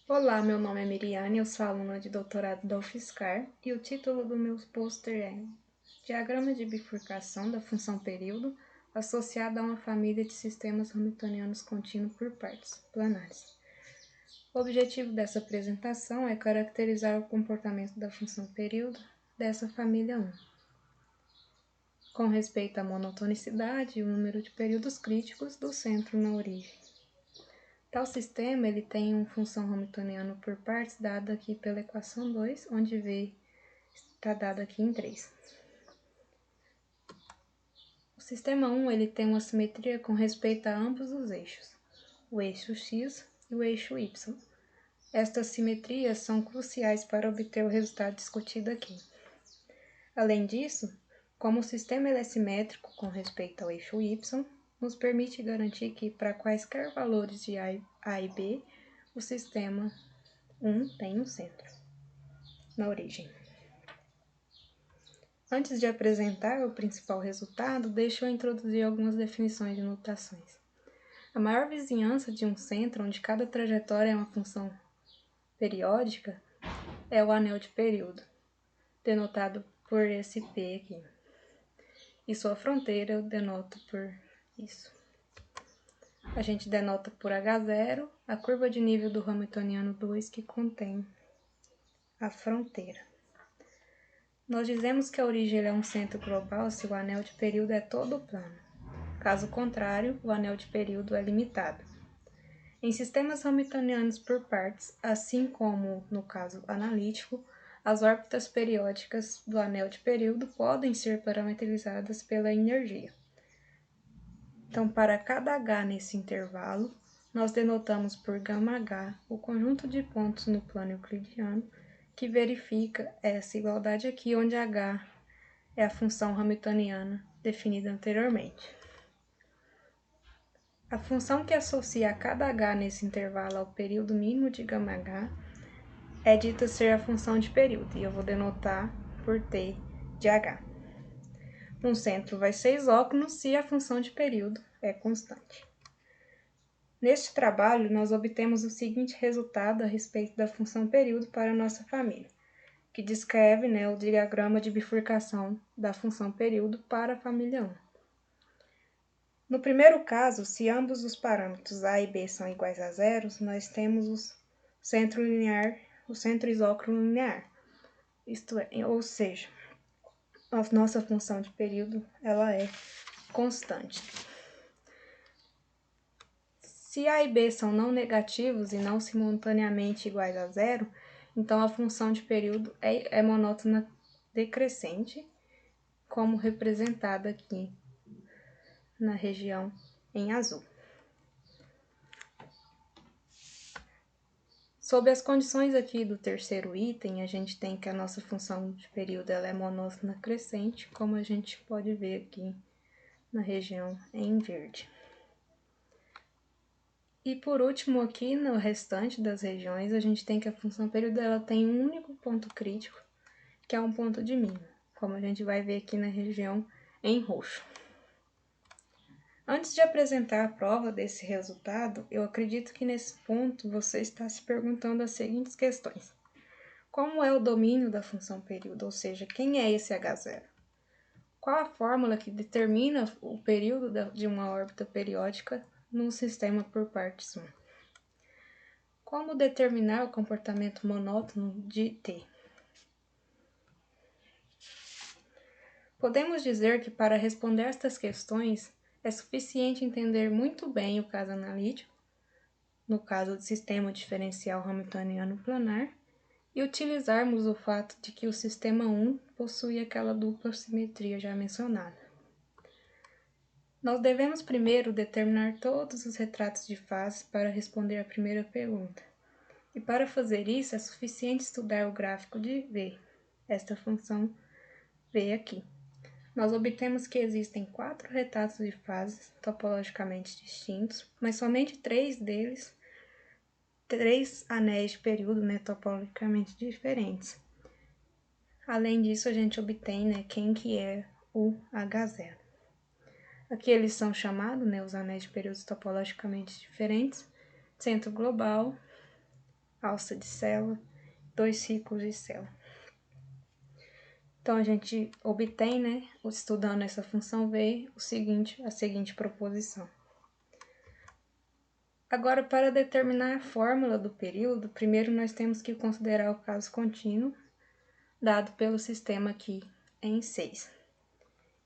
Olá, meu nome é Miriane, eu sou aluna de doutorado da UFSCar e o título do meu pôster é Diagrama de bifurcação da função período associada a uma família de sistemas hamiltonianos contínuos por partes planares. O objetivo dessa apresentação é caracterizar o comportamento da função período dessa família 1, com respeito à monotonicidade e o número de períodos críticos do centro na origem. Tal sistema ele tem uma função hamiltoniana por partes dada aqui pela equação 2, onde V está dado aqui em 3. O sistema 1 ele tem uma simetria com respeito a ambos os eixos, o eixo x e o eixo y. Estas simetrias são cruciais para obter o resultado discutido aqui. Além disso, como o sistema ele é simétrico com respeito ao eixo y, nos permite garantir que para quaisquer valores de A e B, o sistema 1 tem um centro na origem. Antes de apresentar o principal resultado, deixa eu introduzir algumas definições de notações. A maior vizinhança de um centro, onde cada trajetória é uma função periódica, é o anel de período, denotado por esse P aqui. E sua fronteira eu denoto por isso. A gente denota por H0 a curva de nível do Hamiltoniano 2 que contém a fronteira. Nós dizemos que a origem é um centro global se o anel de período é todo plano. Caso contrário, o anel de período é limitado. Em sistemas hamiltonianos por partes, assim como no caso analítico, as órbitas periódicas do anel de período podem ser parametrizadas pela energia. Então, para cada H nesse intervalo, nós denotamos por γH o conjunto de pontos no plano euclidiano que verifica essa igualdade aqui, onde H é a função hamiltoniana definida anteriormente. A função que associa cada H nesse intervalo ao período mínimo de γH é dita ser a função de período, e eu vou denotar por T de H. Um centro vai ser isócrono se a função de período é constante. Neste trabalho, nós obtemos o seguinte resultado a respeito da função período para a nossa família, que descreve o diagrama de bifurcação da função período para a família 1. No primeiro caso, se ambos os parâmetros A e B são iguais a zero, nós temos o centro isócrono linear, isto é, ou seja, a nossa função de período ela é constante. Se A e B são não negativos e não simultaneamente iguais a zero, então a função de período é monótona decrescente, como representada aqui na região em azul. Sob as condições aqui do terceiro item, a gente tem que a nossa função de período ela é monótona crescente, como a gente pode ver aqui na região em verde. E por último aqui, no restante das regiões, a gente tem que a função período ela tem um único ponto crítico, que é um ponto de mínimo, como a gente vai ver aqui na região em roxo. Antes de apresentar a prova desse resultado, eu acredito que nesse ponto você está se perguntando as seguintes questões. Como é o domínio da função período, ou seja, quem é esse H0? Qual a fórmula que determina o período de uma órbita periódica num sistema por partes 1? Como determinar o comportamento monótono de T? Podemos dizer que para responder estas questões é suficiente entender muito bem o caso analítico, no caso do sistema diferencial hamiltoniano planar, e utilizarmos o fato de que o sistema 1 possui aquela dupla simetria já mencionada. Nós devemos primeiro determinar todos os retratos de fase para responder à primeira pergunta. E para fazer isso é suficiente estudar o gráfico de V, esta função V aqui. Nós obtemos que existem 4 retratos de fases topologicamente distintos, mas somente 3 deles, 3 anéis de período topologicamente diferentes. Além disso, a gente obtém quem que é o H0. Aqui eles são chamados, os anéis de períodos topologicamente diferentes, centro global, alça de célula, 2 ciclos de célula. Então, a gente obtém, né, estudando essa função V, a seguinte proposição. Agora, para determinar a fórmula do período, primeiro nós temos que considerar o caso contínuo, dado pelo sistema aqui em 6,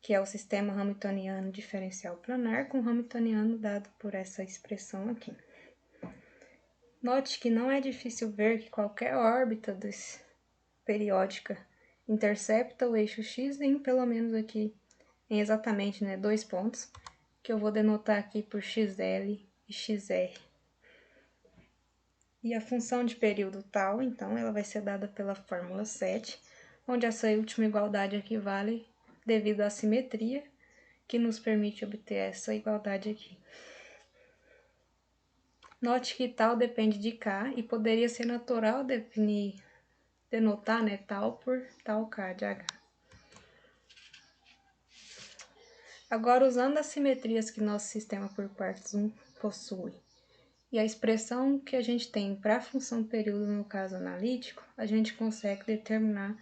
que é o sistema hamiltoniano diferencial planar com hamiltoniano dado por essa expressão aqui. Note que não é difícil ver que qualquer órbita periódica intercepta o eixo x em pelo menos aqui em exatamente, né, 2 pontos, que eu vou denotar aqui por xl e xr. E a função de período tal, então, ela vai ser dada pela fórmula 7, onde essa última igualdade aqui vale devido à simetria, que nos permite obter essa igualdade aqui. Note que tal depende de k e poderia ser natural denotar, né, tal por tal k de h. Agora, usando as simetrias que nosso sistema por partes 1 possui e a expressão que a gente tem para a função período no caso analítico, a gente consegue determinar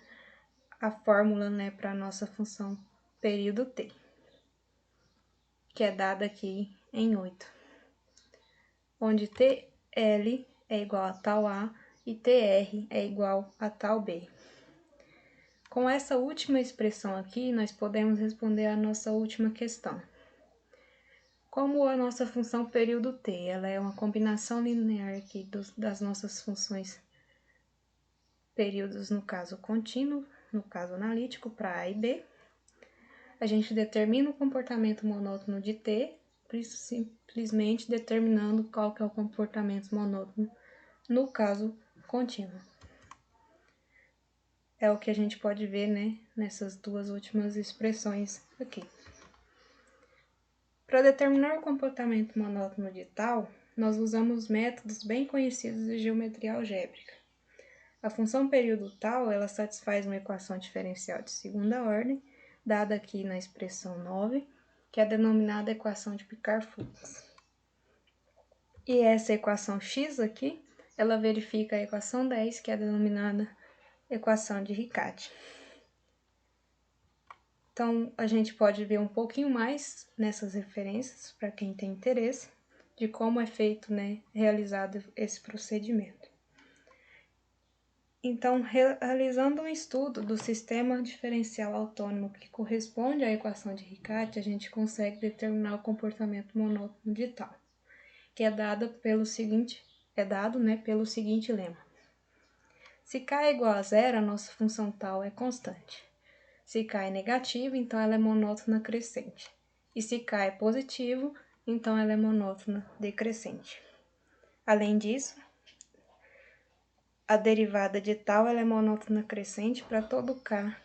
a fórmula, né, para a nossa função período t, que é dada aqui em 8, onde TL é igual a tal A e TR é igual a tal B. Com essa última expressão aqui, nós podemos responder a nossa última questão. Como a nossa função período t, ela é uma combinação linear aqui das nossas funções períodos no caso contínuo, no caso analítico, para A e B, a gente determina o comportamento monótono de t, simplesmente determinando qual que é o comportamento monótono no caso contínuo. É o que a gente pode ver, né, nessas duas últimas expressões aqui. Para determinar o comportamento monótono de tal, nós usamos métodos bem conhecidos de geometria algébrica. A função período tal, ela satisfaz uma equação diferencial de segunda ordem, dada aqui na expressão 9, que é denominada equação de Picard-Fuchs. E essa equação x aqui, ela verifica a equação 10, que é denominada equação de Riccati. Então, a gente pode ver um pouquinho mais nessas referências, para quem tem interesse, de como é feito, né, realizado esse procedimento. Então, realizando um estudo do sistema diferencial autônomo que corresponde à equação de Riccati, a gente consegue determinar o comportamento monótono de tal, que é dado, né, pelo seguinte lema. Se k é igual a zero, a nossa função tal é constante. Se k é negativo, então ela é monótona crescente. E se k é positivo, então ela é monótona decrescente. Além disso, a derivada de tal ela é monótona crescente para todo k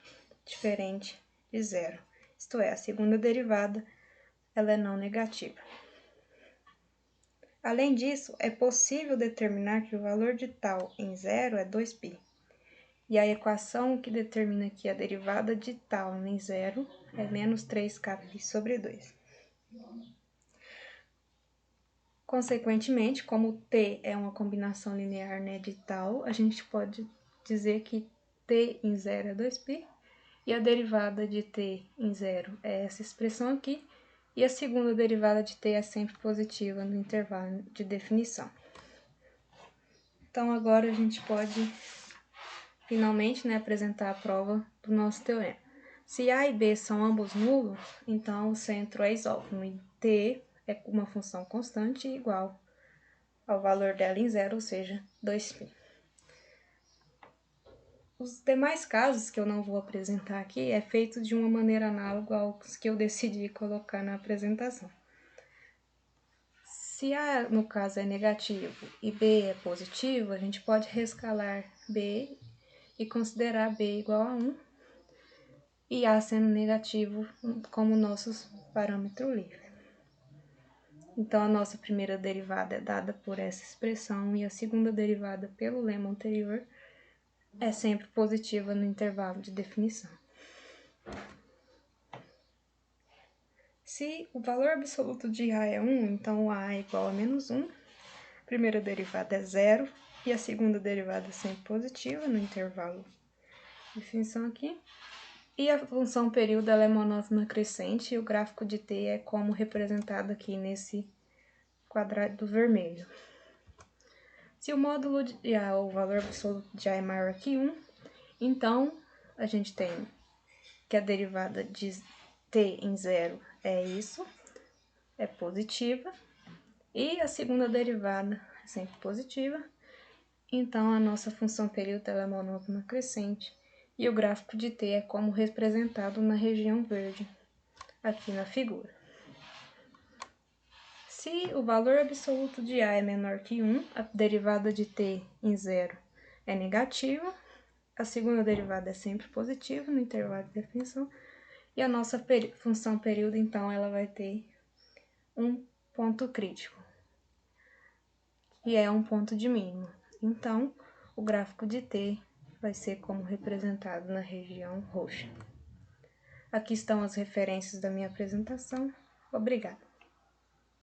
diferente de zero. Isto é, a segunda derivada ela é não negativa. Além disso, é possível determinar que o valor de tal em zero é 2π. E a equação que determina aqui a derivada de tal em zero é menos 3kπ sobre 2. Consequentemente, como t é uma combinação linear, né, de tal, a gente pode dizer que t em zero é 2π, e a derivada de t em zero é essa expressão aqui, e a segunda derivada de t é sempre positiva no intervalo de definição. Então, agora a gente pode finalmente, né, apresentar a prova do nosso teorema. Se A e B são ambos nulos, então o centro é isócrono e t é uma função constante igual ao valor dela em zero, ou seja, 2π. Os demais casos que eu não vou apresentar aqui é feito de uma maneira análoga aos que eu decidi colocar na apresentação. Se A, no caso, é negativo e B é positivo, a gente pode rescalar B e considerar B igual a 1, e A sendo negativo como nosso parâmetro livre. Então, a nossa primeira derivada é dada por essa expressão e a segunda derivada pelo lema anterior é sempre positiva no intervalo de definição. Se o valor absoluto de A é 1, então A é igual a menos 1, primeira derivada é 0 e a segunda derivada é sempre positiva no intervalo de definição aqui. E a função período ela é monótona crescente e o gráfico de t é como representado aqui nesse quadrado vermelho. Se o módulo de A, o valor absoluto de A é maior que 1, então a gente tem que a derivada de t em zero é isso, é positiva, e a segunda derivada é sempre positiva, então a nossa função período ela é monótona crescente, e o gráfico de t é como representado na região verde, aqui na figura. Se o valor absoluto de A é menor que 1, a derivada de t em zero é negativa, a segunda derivada é sempre positiva no intervalo de definição, e a nossa função período, então, ela vai ter um ponto crítico, e é um ponto de mínimo. Então, o gráfico de t vai ser como representado na região roxa. Aqui estão as referências da minha apresentação. Obrigada.